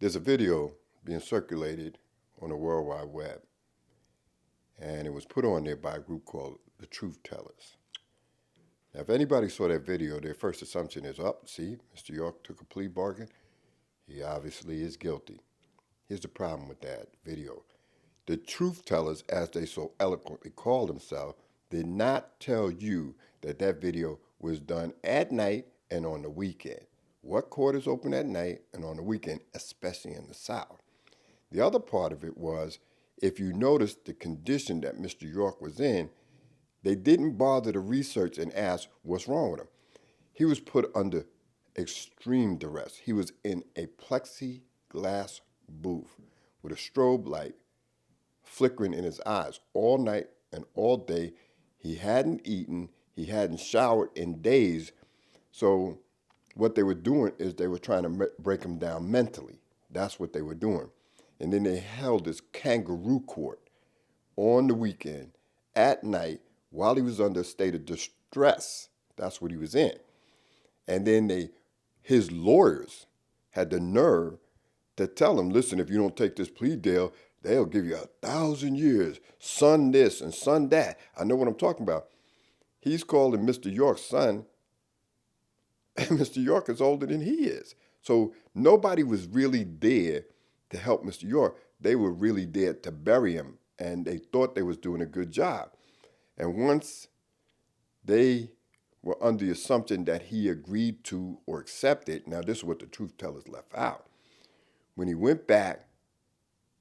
There's a video being circulated on the World Wide Web, and it was put on there by a group called the Truth Tellers. Now, if anybody saw that video, their first assumption is, oh, see, Mr. York took a plea bargain. He obviously is guilty. Here's the problem with that video. The Truth Tellers, as they so eloquently call themselves, did not tell you that that video was done at night and on the weekend. What court is open at night and on the weekend, especially in the South? The other part of it was, if you notice the condition that Mr. York was in, they didn't bother to research and ask what's wrong with him. He was put under extreme duress. He was in a plexiglass booth with a strobe light flickering in his eyes all night and all day. He hadn't eaten, he hadn't showered in days. So what they were doing is they were trying to break him down mentally. That's what they were doing. And then they held this kangaroo court on the weekend at night while he was under a state of distress. That's what he was in. And then his lawyers had the nerve to tell him, listen, if you don't take this plea deal, they'll give you 1,000 years, son this and son that. I know what I'm talking about. He's calling Mr. York's son, and Mr. York is older than he is. So nobody was really there to help Mr. York. They were really there to bury him, and they thought they was doing a good job. And once they were under the assumption that he agreed to or accepted, now this is what the Truth Tellers left out. When he went back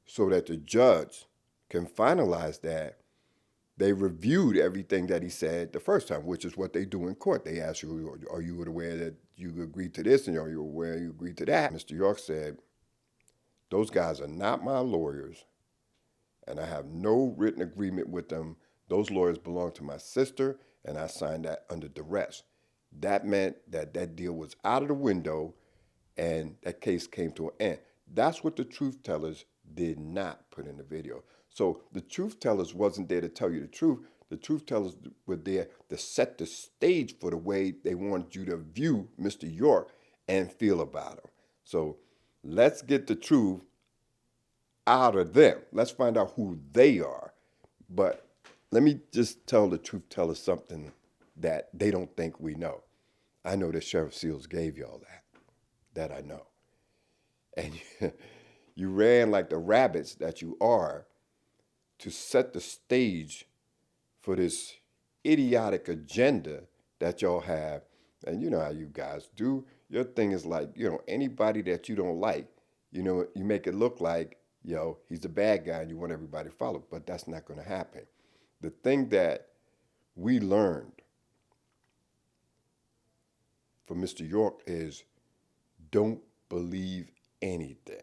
so that the judge can finalize that, they reviewed everything that he said the first time, which is what they do in court. They ask you, are you aware that you agreed to this, and are you aware you agreed to that? Mr. York said, those guys are not my lawyers, and I have no written agreement with them. Those lawyers belong to my sister, and I signed that under duress. That meant that that deal was out of the window, and that case came to an end. That's what the Truth Tellers did not put in the video. So the Truth Tellers wasn't there to tell you the truth. The Truth Tellers were there to set the stage for the way they wanted you to view Mr. York and feel about him. So let's get the truth out of them. Let's find out who they are. But let me just tell the Truth Tellers something that they don't think we know. I know that Sheriff Seals gave y'all that I know. And you ran like the rabbits that you are to set the stage for this idiotic agenda that y'all have. And you know how you guys do. Your thing is like, anybody that you don't like, you make it look like, he's a bad guy and you want everybody to follow. But that's not going to happen. The thing that we learned from Mr. York is don't believe anything.